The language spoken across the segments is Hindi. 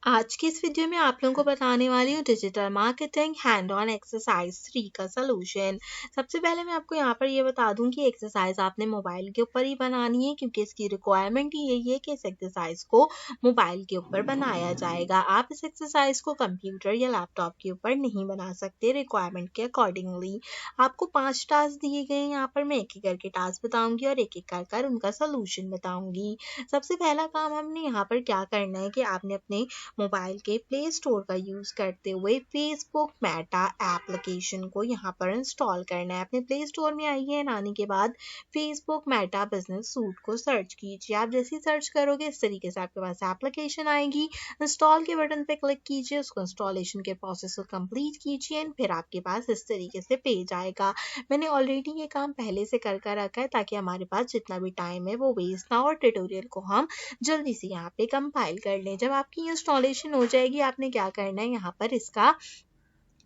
आज की इस वीडियो में आप लोगों को बताने वाली हूँ digital marketing hand on exercise 3 का सलूशन। सबसे पहले मैं आपको यहाँ पर ये बता दूं कि एक्सरसाइज आपने मोबाइल के ऊपर ही बनानी है, क्योंकि इसकी रिक्वायरमेंट ही यही है कि इस एक्सरसाइज को मोबाइल के ऊपर बनाया जाएगा। आप इस एक्सरसाइज को कंप्यूटर या लैपटॉप के ऊपर नहीं बना सकते रिक्वायरमेंट के अकॉर्डिंगली। आपको 5 टास्क दिए गए हैं, यहाँ पर मैं एक एक करके टास्क बताऊंगी और एक एक कर उनका सलूशन बताऊंगी। सबसे पहला काम हमने यहाँ पर क्या करना है कि आपने अपने मोबाइल के प्ले स्टोर का यूज करते हुए फेसबुक मेटा एप्लीकेशन को यहाँ पर इंस्टॉल करना है। अपने प्ले स्टोर में आइए, आने के बाद फेसबुक मेटा बिजनेस सूट को सर्च कीजिए। आप जैसे ही सर्च करोगे इस तरीके से आपके पास एप्लीकेशन आएगी। इंस्टॉल के बटन पे क्लिक कीजिए, उसको इंस्टॉलेशन के प्रोसेस को कंप्लीट कीजिए, फिर आपके पास इस तरीके से पेज आएगा। मैंने ऑलरेडी ये काम पहले से कर रखा है ताकि हमारे पास जितना भी टाइम है वो वेस्ट ना, और ट्यूटोरियल को हम जल्दी से यहाँ पे कंपाइल कर लें। जब आपकी इंस्टॉलेशन हो जाएगी, आपने क्या करना है, यहाँ पर इसका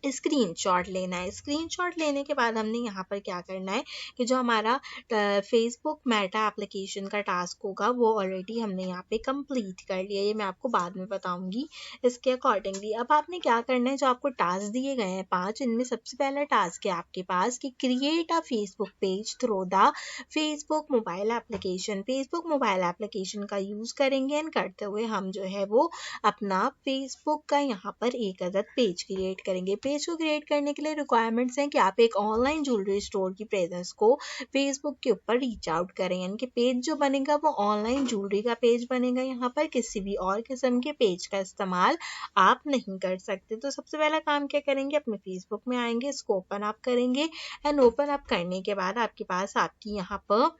स्क्रीनशॉट लेना है। स्क्रीनशॉट लेने के बाद हमने यहाँ पर क्या करना है कि जो हमारा फेसबुक मेटा एप्लीकेशन का टास्क होगा वो ऑलरेडी हमने यहाँ पे कंप्लीट कर लिया। ये मैं आपको बाद में बताऊंगी इसके अकॉर्डिंगली। अब आपने क्या करना है, जो आपको टास्क दिए गए हैं 5, इनमें सबसे पहला टास्क है आपके पास कि create a Facebook page through the Facebook mobile application. Facebook mobile application का यूज करेंगे एंड करते हुए हम जो है वो अपना फेसबुक का यहाँ पर एक अदद पेज क्रिएट करेंगे। पेज को क्रिएट करने के लिए रिक्वायरमेंट्स हैं कि आप एक ऑनलाइन ज्वेलरी स्टोर की प्रेजेंस को फेसबुक के ऊपर रीच आउट करें, यानी कि पेज जो बनेगा वो ऑनलाइन ज्वेलरी का पेज बनेगा। यहाँ पर किसी भी और किस्म के पेज का इस्तेमाल आप नहीं कर सकते। तो सबसे पहला काम क्या करेंगे, अपने फेसबुक में आएंगे, इसको ओपन अप करेंगे एंड ओपन अप करने के बाद आपके पास आपकी यहाँ पर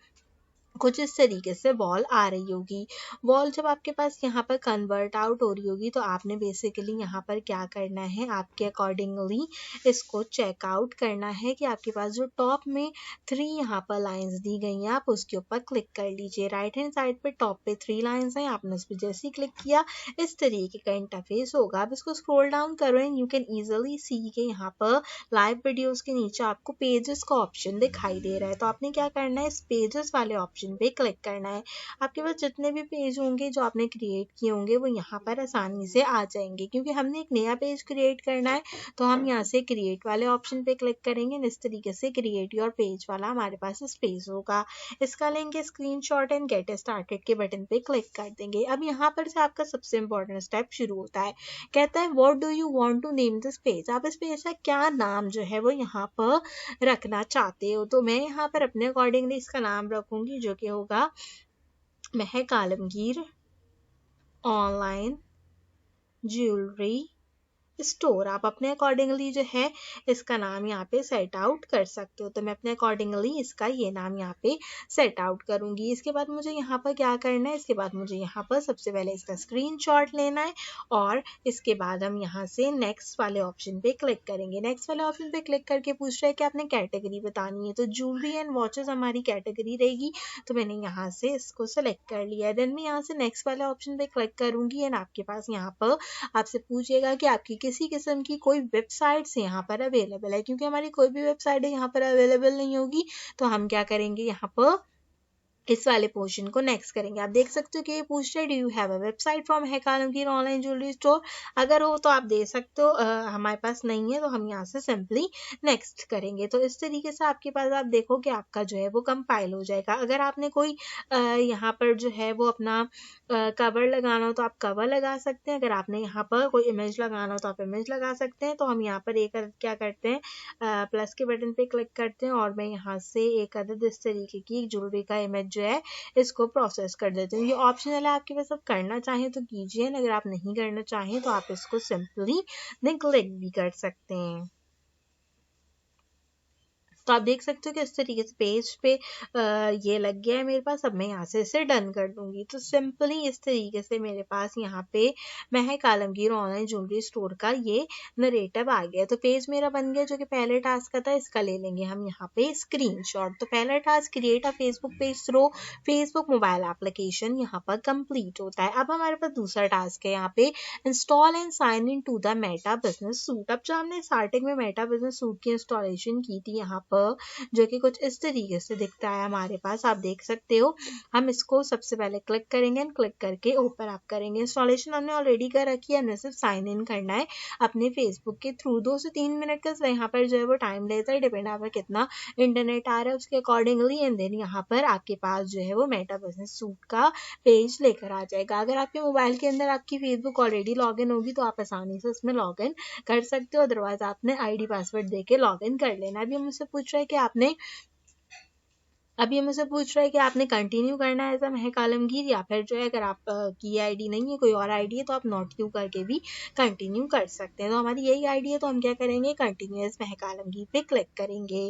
कुछ इस तरीके से वॉल आ रही होगी। वॉल जब आपके पास यहाँ पर कन्वर्ट आउट हो रही होगी तो आपने बेसिकली यहाँ पर क्या करना है, आपके अकॉर्डिंगली इसको चेकआउट करना है कि आपके पास जो टॉप में 3 यहाँ पर लाइंस दी गई हैं आप उसके ऊपर क्लिक कर लीजिए। राइट हैंड साइड पे टॉप पे 3 लाइंस हैं, आपने उस पर जैसे ही क्लिक किया इस तरीके का इंटरफेस होगा। आप इसको स्क्रॉल डाउन करो एंड यू कैन इजिली सी के यहाँ पर लाइव वीडियोस के नीचे आपको पेजेस का ऑप्शन दिखाई दे रहा है। तो आपने क्या करना है, इस पेजेस वाले ऑप्शन पे क्लिक करना है। आपके पास जितने भी पेज होंगे जो आपने क्रिएट किए होंगे वो यहाँ पर आसानी से आ जाएंगे। क्योंकि हमने एक नया पेज क्रिएट करना है तो हम यहाँ से क्रिएट वाले ऑप्शन पे क्लिक करेंगे। इस तरीके से क्रिएट योर पेज वाला हमारे पास स्पेस होगा। इसका लेंगे स्क्रीनशॉट एंड गेट स्टार्टेड के बटन पे क्लिक कर देंगे। अब यहाँ पर से आपका सबसे इंपॉर्टेंट स्टेप शुरू होता है। कहता है what do you want to name this page. आप इस पेज का क्या नाम जो है वो यहाँ पर रखना चाहते हो। तो मैं यहाँ पर अपने अकॉर्डिंगली इसका नाम रखूंगी जो कि होगा महक आलमगीर ऑनलाइन ज्वेलरी स्टोर। आप अपने अकॉर्डिंगली जो है इसका नाम यहाँ पे सेट आउट कर सकते हो। तो मैं अपने अकॉर्डिंगली इसका ये नाम यहाँ पे सेट आउट करूंगी। इसके बाद मुझे यहाँ पर क्या करना है, इसके बाद मुझे यहाँ पर सबसे पहले इसका स्क्रीनशॉट लेना है और इसके बाद हम यहाँ से नेक्स्ट वाले ऑप्शन पे क्लिक करेंगे। नेक्स्ट वाले ऑप्शन पे क्लिक करके पूछ रहा है कि आपने कैटेगरी बतानी है, तो ज्वेलरी एंड वॉचेस हमारी कैटेगरी रहेगी। तो मैंने यहाँ से इसको सेलेक्ट कर लिया। देन मैं यहाँ से नेक्स्ट वाले ऑप्शन पे क्लिक करूंगी एंड आपके पास यहाँ पर आपसे पूछेगा कि आपकी किसी किस्म की कोई वेबसाइट्स यहाँ पर अवेलेबल है। क्योंकि हमारी कोई भी वेबसाइट यहाँ पर अवेलेबल नहीं होगी तो हम क्या करेंगे, यहाँ पर इस वाले पोर्शन को नेक्स्ट करेंगे। आप देख सकते हो कि ये पूछ रहा है do you have a website from Mahak Alamgir online jewellery store. अगर हो तो आप दे सकते हो, हमारे पास नहीं है तो हम यहाँ से सिंपली नेक्स्ट करेंगे। तो इस तरीके से आपके पास आप देखो कि आपका जो है वो कंपाइल हो जाएगा। अगर आपने कोई यहाँ पर जो है वो अपना कवर लगाना हो तो आप कवर लगा सकते हैं। अगर आपने यहाँ पर कोई इमेज लगाना हो तो आप इमेज लगा सकते हैं। तो हम यहाँ पर एक क्या करते हैं, प्लस के बटन पे क्लिक करते हैं और मैं यहाँ से एक अदद इस तरीके की ज्वेलरी का इमेज जो है इसको प्रोसेस कर देते हैं। ये ऑप्शनल है, आपके पास आप करना चाहें तो कीजिए, अगर आप नहीं करना चाहें तो आप इसको सिंपली नेग्लेक्ट भी कर सकते हैं। तो आप देख सकते हो कि इस तरीके से पेज पे ये लग गया है मेरे पास। अब मैं यहाँ से इसे डन कर दूंगी। तो सिंपली इस तरीके से मेरे पास यहाँ पे महक आलमगीर ऑनलाइन ज्वेलरी स्टोर का ये नरेटिव आ गया। तो पेज मेरा बन गया जो कि पहले टास्क का था। इसका ले लेंगे हम यहाँ पे स्क्रीनशॉट। तो पहला task create a Facebook page through Facebook mobile application यहाँ पर कंप्लीट होता है। अब हमारे पास दूसरा टास्क है यहाँ पे install and sign in to the Meta business suite. अब जो हमने स्टार्टिंग में मेटा बिजनेस सूट की इंस्टॉलेशन की थी यहाँ पर, जो कि कुछ इस तरीके से दिखता है हमारे पास, आप देख सकते हो। हम इसको सबसे पहले क्लिक करेंगे एंड क्लिक करके ओपन आप करेंगे। इंस्टॉलेशन हमने ऑलरेडी कर रखी है, हमने सिर्फ साइन इन करना है अपने फेसबुक के थ्रू। 2 से 3 मिनट का यहाँ पर जो है वो टाइम लेता है, डिपेंड आप कितना इंटरनेट आ रहा है उसके अकॉर्डिंगली। एंड देन यहाँ पर आपके पास जो है वो मेटा बिजनेस सूट का पेज लेकर आ जाएगा। अगर आपके मोबाइल के अंदर आपकी फेसबुक ऑलरेडी लॉगिन होगी तो आप आसानी से उसमें लॉगिन कर सकते हो, अदरवाइज आपने आईडी पासवर्ड देके लॉगिन कर लेना। अभी हम मुझसे पूछ रहे हैं कि आपने कंटिन्यू करना है एज अ महक आलमगीर, या फिर जो है अगर आप की आईडी नहीं है, कोई और आईडी है, तो आप नॉट क्यू करके भी कंटिन्यू कर सकते हैं। तो हमारी यही आईडी है, तो हम क्या करेंगे, कंटिन्यू एज महक आलमगीर पे क्लिक करेंगे।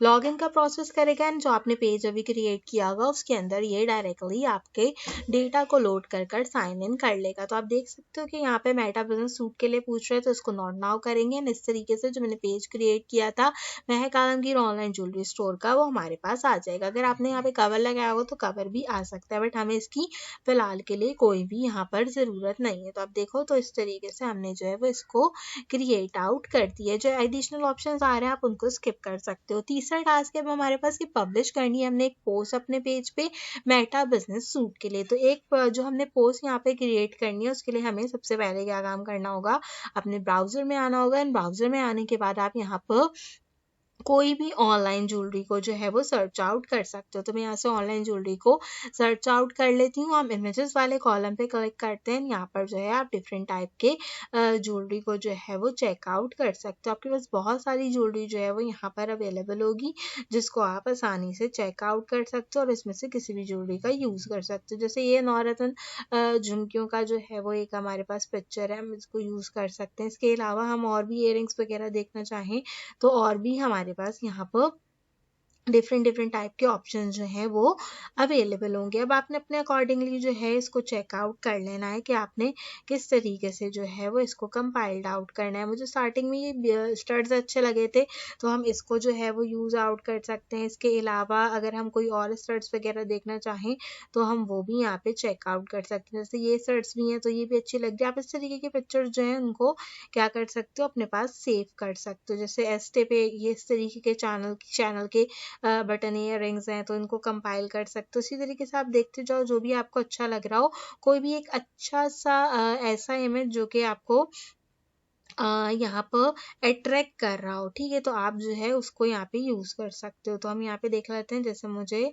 लॉगिन का प्रोसेस करेगा एंड जो आपने पेज अभी क्रिएट किया होगा उसके अंदर ये डायरेक्टली आपके डेटा को लोड कर साइन इन कर लेगा। तो आप देख सकते हो कि यहाँ पे मेटा बिजनेस सूट के लिए पूछ रहे हैं, तो इसको नॉट नाउ करेंगे एंड इस तरीके से जो मैंने पेज क्रिएट किया था महक आलमगीर ऑनलाइन ज्वेलरी स्टोर का, वो हमारे पास आ जाएगा। अगर आपने यहाँ पे कवर लगाया होगा तो कवर भी आ सकता है, बट हमें इसकी फिलहाल के लिए कोई भी यहाँ पर ज़रूरत नहीं है। तो आप देखो तो इस तरीके से हमने जो है वो इसको क्रिएट आउट कर दिया। जो एडिशनल ऑप्शंस आ रहे हैं आप उनको स्किप कर सकते हो। तीसरा टास्क है अब हमारे पास कि पब्लिश करनी है हमने एक पोस्ट अपने पेज पे मेटा बिजनेस सूट के लिए। तो एक जो हमने पोस्ट यहाँ पे क्रिएट करनी है उसके लिए हमें सबसे पहले क्या काम करना होगा, अपने ब्राउजर में आना होगा एंड ब्राउजर में आने के बाद आप यहाँ पर कोई भी ऑनलाइन ज्वेलरी को जो है वो सर्च आउट कर सकते हो। तो मैं यहाँ से ऑनलाइन ज्वेलरी को सर्च आउट कर लेती हूँ। हम इमेजेस वाले कॉलम पे क्लिक करते हैं, यहाँ पर जो है आप डिफरेंट टाइप के ज्वेलरी को जो है वो चेकआउट कर सकते हो। आपके पास बहुत सारी ज्वेलरी जो है वो यहाँ पर अवेलेबल होगी जिसको आप आसानी से चेकआउट कर सकते हो और इसमें से किसी भी ज्वेलरी का यूज़ कर सकते हो। जैसे ये नवरत्न झुमकियों का जो है वो एक हमारे पास पिक्चर है, हम इसको यूज़ कर सकते हैं। इसके अलावा हम और भी इयररिंग्स वगैरह देखना चाहें तो और भी हमारे पास यहाँ पर डिफरेंट टाइप के ऑप्शन जो हैं वो अवेलेबल होंगे। अब आपने अपने अकॉर्डिंगली जो है इसको चेकआउट कर लेना है कि आपने किस तरीके से जो है वो इसको कंपाइल्ड आउट करना है। मुझे स्टार्टिंग में ये स्टड्स अच्छे लगे थे तो हम इसको जो है वो यूज़ आउट कर सकते हैं। इसके अलावा अगर हम कोई और स्टड्स वगैरह देखना चाहें तो हम वो भी यहाँ पे चेकआउट कर सकते हैं। जैसे ये स्टड्स भी हैं तो ये भी अच्छी लग रही है। आप इस तरीके के पिक्चर्स जो हैं उनको क्या कर सकते हो, अपने पास सेव कर सकते हो। जैसे एस्टे पे ये इस तरीके के चैनल के बटन इयर रिंग्स हैं तो इनको कंपाइल कर सकते हो। इसी तरीके से आप देखते जाओ जो भी आपको अच्छा लग रहा हो, कोई भी एक अच्छा सा ऐसा इमेज जो कि आपको यहाँ पर अट्रैक्ट कर रहा हो, ठीक है, तो आप जो है उसको यहाँ पे यूज़ कर सकते हो। तो हम यहाँ पे देख लेते हैं, जैसे मुझे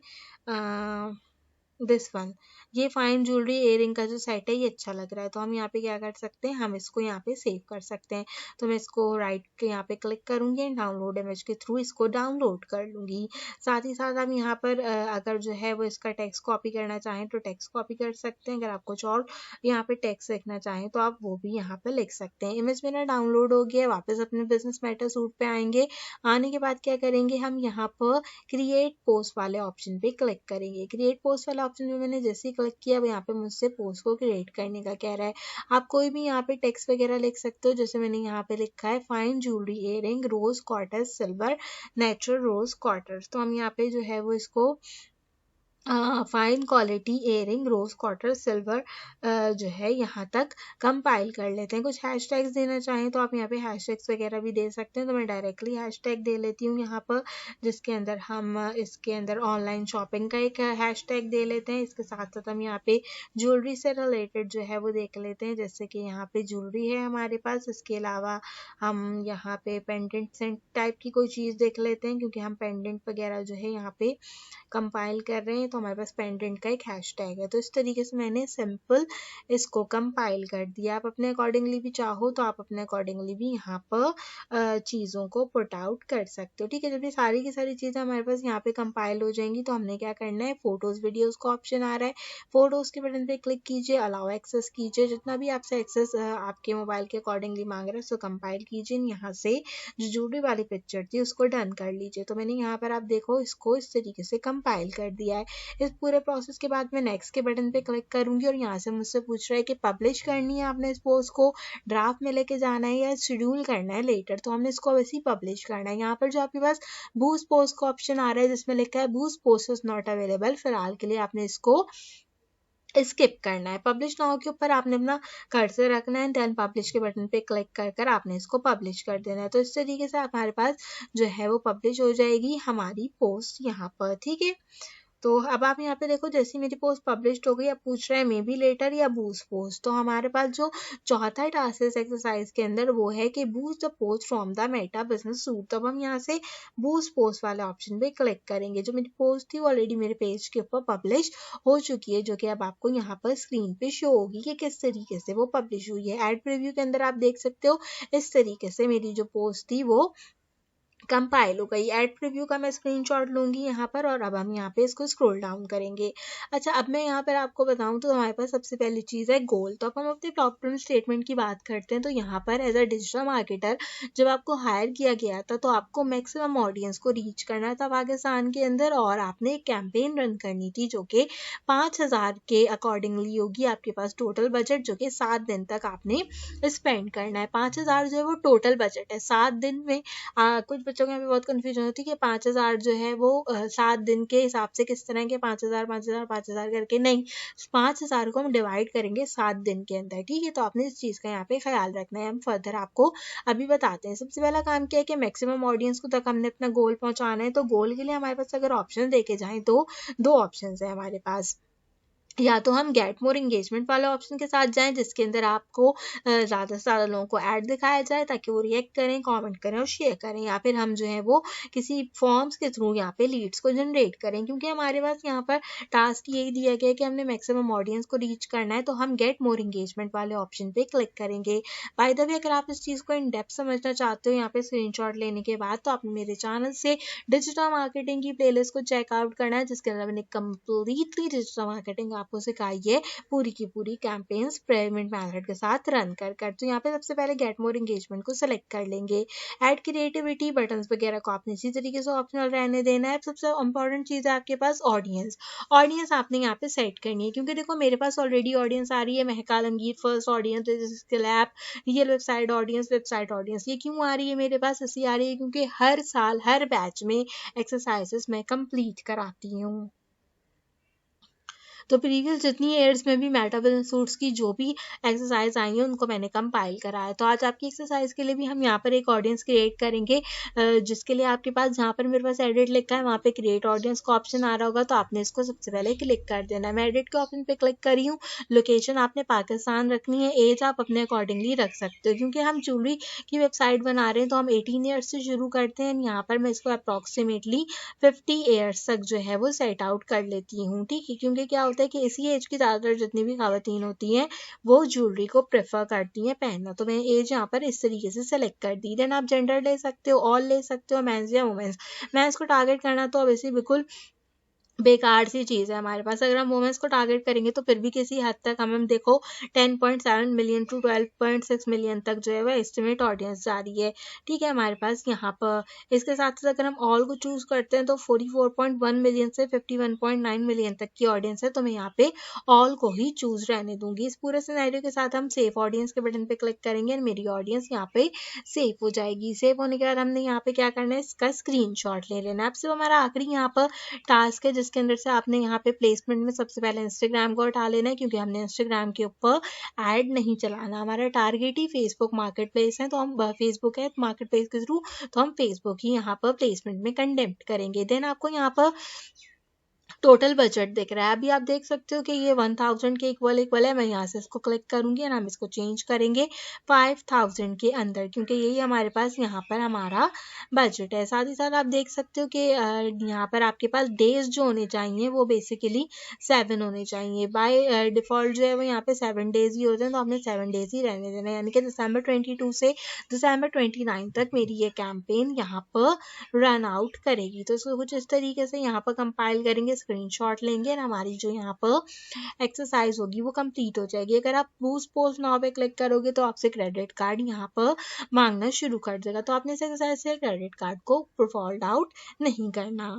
दिस वन, ये फाइन ज्वेलरी इयरिंग का जो सेट है ये अच्छा लग रहा है, तो हम यहाँ पे क्या कर सकते हैं, हम इसको यहाँ पे सेव कर सकते हैं। तो मैं इसको राइट के यहाँ पे क्लिक करूँगी एंड डाउनलोड इमेज के थ्रू इसको डाउनलोड कर लूँगी। साथ ही साथ हम यहाँ पर अगर जो है वो इसका टेक्स्ट कॉपी करना चाहें तो टेक्स्ट कॉपी कर सकते हैं। अगर आप कुछ और यहाँ पे टेक्स्ट लिखना चाहें तो आप वो भी यहाँ पे लिख सकते हैं। इमेज मेरा डाउनलोड हो गया, वापस अपने बिजनेस मेटा सूट पे आएंगे। आने के बाद क्या करेंगे, हम यहाँ पर क्रिएट पोस्ट वाले ऑप्शन पे क्लिक करेंगे। क्रिएट पोस्ट वाला ऑप्शन में मैंने जैसे ही क्लिक किया अब यहाँ पे मुझसे पोस्ट को क्रिएट करने का कह रहा है। आप कोई भी यहाँ पे टेक्स्ट वगैरह लिख सकते हो, जैसे मैंने यहाँ पे लिखा है फाइन ज्वेलरी इयरिंग रोज क्वार्टर सिल्वर नेचुरल रोज क्वार्टर। तो हम यहाँ पे जो है वो इसको फाइन क्वालिटी इयरिंग रोज क्वार्टर सिल्वर जो है यहाँ तक कंपाइल कर लेते हैं। कुछ हैशटैग्स देना चाहें तो आप यहाँ पे हैशटैग्स वगैरह भी दे सकते हैं। तो मैं डायरेक्टली हैशटैग दे लेती हूँ यहाँ पर, जिसके अंदर हम इसके अंदर ऑनलाइन शॉपिंग का एक हैशटैग दे लेते हैं। इसके साथ साथ हम यहाँ पे ज्वेलरी से रिलेटेड जो है वो देख लेते हैं, जैसे कि यहाँ पे ज्वेलरी है हमारे पास। इसके अलावा हम यहाँ पे पेंडेंट सेंट टाइप की कोई चीज़ देख लेते हैं, क्योंकि हम पेंडेंट वगैरह जो है यहाँ पे कंपाइल कर रहे हैं तो हमारे पास पेंडेंट का एक हैशटैग है। तो इस तरीके से मैंने सिंपल इसको कंपाइल कर दिया। आप अपने अकॉर्डिंगली भी चाहो तो आप अपने अकॉर्डिंगली भी यहाँ पर चीज़ों को पुट आउट कर सकते हो, ठीक है। जब ये सारी की सारी चीज़ें हमारे पास यहाँ पे कंपाइल हो जाएंगी तो हमने क्या करना है, फोटोज़ वीडियोज़ का ऑप्शन आ रहा है, फोटोज़ के बटन पे क्लिक कीजिए, अलाउ एक्सेस कीजिए, जितना भी आपसे एक्सेस आपके मोबाइल के अकॉर्डिंगली मांग रहा है उसको कंपाइल कीजिए। यहाँ से जो ज्वेलरी वाली पिक्चर थी उसको डन कर लीजिए। तो मैंने यहाँ पर आप देखो इसको इस तरीके से कंपाइल कर दिया है। इस पूरे प्रोसेस के बाद मैं नेक्स्ट के बटन पे क्लिक करूंगी और यहाँ से मुझसे पूछ रहा है कि पब्लिश करनी है आपने इस पोस्ट को, ड्राफ्ट में लेके जाना है या शेड्यूल करना है लेटर। तो हमने इसको वैसे ही पब्लिश करना है। यहाँ पर जो आपके पास बूस्ट पोस्ट का ऑप्शन आ रहा है जिसमें लिखा है boost post is not available, फिलहाल के लिए आपने इसको स्किप करना है। पब्लिश नाउ के ऊपर आपने अपना कर्सर रखना है, देन पब्लिश के बटन पे क्लिक कर कर आपने इसको पब्लिश कर देना है। तो इस तरीके से हमारे पास जो है वो पब्लिश हो जाएगी हमारी पोस्ट यहाँ पर, ठीक है। तो अब आप यहाँ पे देखो, जैसी मेरी पोस्ट पब्लिश्ड हो गई, अब पूछ रहा है मे बी लेटर या बूस्ट पोस्ट। तो हमारे पास जो चौथा टास्क है इस एक्सरसाइज के अंदर वो है कि boost the post from the Meta business suit. तो अब हम यहाँ से बूस्ट पोस्ट वाले ऑप्शन पे क्लिक करेंगे। जो मेरी पोस्ट थी वो ऑलरेडी मेरे पेज के ऊपर पब्लिश हो चुकी है, जो कि अब आपको यहाँ पर स्क्रीन पे शो होगी कि किस तरीके से वो पब्लिश हुई है। एड प्रीव्यू के अंदर आप देख सकते हो इस तरीके से मेरी जो पोस्ट थी वो कंपाइल हो गई। एड प्रीव्यू का मैं स्क्रीनशॉट लूंगी यहाँ पर, और अब हम यहाँ पे इसको स्क्रॉल डाउन करेंगे। अच्छा, अब मैं यहाँ पर आपको बताऊँ तो हमारे पास सबसे पहली चीज़ है गोल। तो अब हम अपने टॉप 10 स्टेटमेंट की बात करते हैं। तो यहाँ पर एज अ डिजिटल मार्केटर जब आपको हायर किया गया था तो आपको मैक्सिमम ऑडियंस को रीच करना था पाकिस्तान के अंदर, और आपने एक कैंपेन रन करनी थी जो कि 5,000 के अकॉर्डिंगली होगी। आपके पास टोटल बजट जो कि 7 दिन तक आपने स्पेंड करना है। 5,000 जो है वो टोटल बजट है। 7 दिन में कुछ बच्चों को यहाँ पे बहुत कंफ्यूजन होती है कि 5,000 जो है वो 7 दिन के हिसाब से किस तरह के 5,000 5,000 5,000 करके, नहीं, 5,000 को हम डिवाइड करेंगे 7 दिन के अंदर, ठीक है। तो आपने इस चीज़ का यहाँ पे ख्याल रखना है। हम फर्दर आपको अभी बताते हैं। सबसे पहला काम क्या है कि मैक्सिमम ऑडियंस को तक हमने अपना गोल पहुंचाना है। तो गोल के लिए हमारे पास अगर ऑप्शन देखे जाएं तो 2 ऑप्शन है हमारे पास। या तो हम गेट मोर इंगेजमेंट वाले ऑप्शन के साथ जाएं जिसके अंदर आपको ज़्यादा से ज़्यादा लोगों को ऐड दिखाया जाए ताकि वो रिएक्ट करें, कमेंट करें और शेयर करें, या फिर हम जो है वो किसी फॉर्म्स के थ्रू यहाँ पे लीड्स को जनरेट करें। क्योंकि हमारे पास यहाँ पर टास्क यही दिया गया है कि हमने मैक्सिमम ऑडियंस को रीच करना है, तो हम गेट मोर इंगेजमेंट वाले ऑप्शन पे क्लिक करेंगे। बाय द वे, अगर आप इस चीज़ को इन डेप्थ समझना चाहते हो यहाँ पे स्क्रीनशॉट लेने के बाद, तो आपने मेरे चैनल से डिजिटल मार्केटिंग की प्लेलिस्ट को चेकआउट करना है, जिसके अंदर मैंने कंप्लीटली डिजिटल मार्केटिंग आपको सिखाई है, पूरी की पूरी कैंपेन्स पेमेंट मेथड के साथ रन कर कर। तो यहाँ पे सबसे पहले गेट मोर एंगेजमेंट को सिलेक्ट कर लेंगे। ऐड क्रिएटिविटी बटन्स वगैरह को आपने इसी तरीके से ऑप्शनल रहने देना है। सबसे इंपॉर्टेंट चीज़ है आपके पास ऑडियंस। ऑडियंस आपने यहाँ पे सेट करनी है, क्योंकि देखो मेरे पास ऑलरेडी ऑडियंस आ रही है, महका Alamgir first audience, skill app, real website audience. ये क्यों आ रही है मेरे पास? ऐसी आ रही है क्योंकि हर साल हर बैच में एक्सरसाइजेस मैं कंप्लीट कराती हूँ। तो प्रीवियस जितनी ईयर्स में भी मेटा बिजनेस सूट्स की जो भी एक्सरसाइज आई हैं उनको मैंने कंपाइल करा है। तो आज आपकी एक्सरसाइज के लिए भी हम यहाँ पर एक ऑडियंस क्रिएट करेंगे, जिसके लिए आपके पास जहाँ पर मेरे पास एडिट लिखा है वहाँ पे क्रिएट ऑडियंस का ऑप्शन आ रहा होगा, तो आपने इसको सबसे पहले क्लिक कर देना है। मैं एडिट के ऑप्शन पे क्लिक करी हूँ। लोकेशन आपने पाकिस्तान रखनी है, एज आप अपने अकॉर्डिंगली रख सकते हो। क्योंकि हम ज्वेलरी की वेबसाइट बना रहे हैं तो हम 18 ईयर्स से शुरू करते हैं। यहाँ पर मैं इसको अप्रॉक्सीमेटली 50 ईयर्स तक जो है वो सेट आउट कर लेती हूँ, ठीक है। क्योंकि क्या होता है कि इसी एज की ज़्यादातर जितनी भी खवातीन होती हैं वो ज्वेलरी को प्रेफर करती हैं पहनना। तो मैं एज यहाँ पर इस तरीके से सेलेक्ट कर दी। देन आप जेंडर ले सकते हो, ऑल ले सकते हो, मेंस या वुमेन्स। मैं इसको टारगेट करना तो ऑब्वियसली बिल्कुल बेकार सी चीज़ है हमारे पास। अगर हम वुमेन्स को टारगेट करेंगे तो फिर भी किसी हद तक हम देखो 10.7 मिलियन टू 12.6 मिलियन तक जो है वह एस्टिमेट ऑडियंस जा रही है, ठीक है हमारे पास यहाँ पर। इसके साथ साथ अगर हम ऑल को चूज़ करते हैं तो 44.1 मिलियन से 51.9 मिलियन तक की ऑडियंस है। तो मैं यहाँ पे ऑल को ही चूज़ रहने दूंगी। इस पूरे सिनेरियो के साथ हम सेव ऑडियंस के बटन पे क्लिक करेंगे और मेरी ऑडियंस यहाँ पे सेव हो जाएगी। सेव होने के बाद हमने यहाँ पे क्या करना है, इसका स्क्रीनशॉट ले लेना है। अब सिर्फ हमारा आखिरी यहाँ पर टास्क है जिसके अंदर से आपने यहाँ पे प्लेसमेंट में सबसे पहले इंस्टाग्राम को उठा लेना है, क्योंकि हमने इंस्टाग्राम के ऊपर ऐड नहीं चलाना। हमारा टारगेट ही फेसबुक मार्केट प्लेस है, तो हम फेसबुक है मार्केट प्लेस के थ्रू, तो हम फेसबुक ही यहाँ पर प्लेसमेंट में कंडक्ट करेंगे। देन आपको यहाँ पर टोटल बजट दिख रहा है। अभी आप देख सकते हो कि ये 1000 के इक्वल है। मैं यहाँ से इसको क्लिक करूंगी और हम इसको चेंज करेंगे 5000 के अंदर, क्योंकि यही हमारे पास यहाँ पर हमारा बजट है। साथ ही साथ आप देख सकते हो कि यहाँ पर आपके पास डेज जो होने चाहिए वो बेसिकली 7 होने चाहिए। बाय डिफ़ॉल्ट जो है वो यहाँ पे 7 डेज ही होते हैं, तो आपने 7 डेज ही रहने देना है। यानी कि दिसंबर 22 से दिसंबर 29 तक मेरी ये कैंपेन यहाँ पर रन आउट करेगी। तो इसको कुछ इस तरीके से यहाँ पर कंपाइल करेंगे, स्क्रीनशॉट लेंगे और हमारी जो यहाँ पर एक्सरसाइज होगी वो कंप्लीट हो जाएगी। अगर आप बूस्ट पोस्ट नाउ पे क्लिक करोगे तो आपसे क्रेडिट कार्ड यहाँ पर मांगना शुरू कर देगा। तो आपने इस एक्सरसाइज से क्रेडिट कार्ड को प्रोफाइल आउट नहीं करना।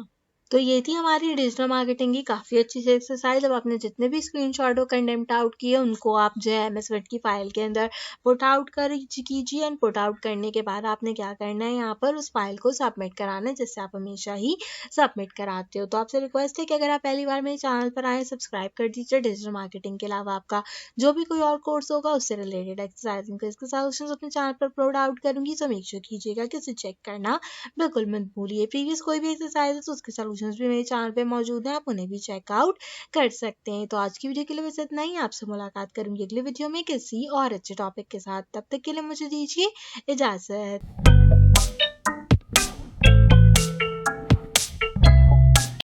तो ये थी हमारी डिजिटल मार्केटिंग की काफ़ी अच्छी सी एक्सरसाइज। अब आपने जितने भी स्क्रीनशॉट और कंटेंट आउट किए उनको आप जो है एमएस वर्ड की फाइल के अंदर पुट आउट कर कीजिए एंड पुट आउट करने के बाद आपने क्या करना है, यहाँ पर उस फाइल को सबमिट कराना है जिससे आप हमेशा ही सबमिट कराते हो। तो आपसे रिक्वेस्ट है कि अगर आप पहली बार मेरे चैनल पर आए, सब्सक्राइब कर दीजिए। डिजिटल मार्केटिंग के अलावा आपका जो भी कोई और कोर्स होगा उससे रिलेटेड एक्सरसाइज इसके सॉल्यूशंस अपने चैनल पर अपलोड आउट करूंगी, तो मेक श्योर कीजिएगा कि उसे चेक करना बिल्कुल मत भूलिए। प्रीवियस कोई भी एक्सरसाइज है तो उसके सॉल्यूशंस भी मेरे चैनल पे मौजूद हैं, आप उन्हें भी चेकआउट कर सकते हैं। तो आज की वीडियो के लिए बस इतना ही। आपसे मुलाकात करूंगी अगली वीडियो में किसी और अच्छे टॉपिक के साथ। तब तक के लिए मुझे दीजिए इजाजत।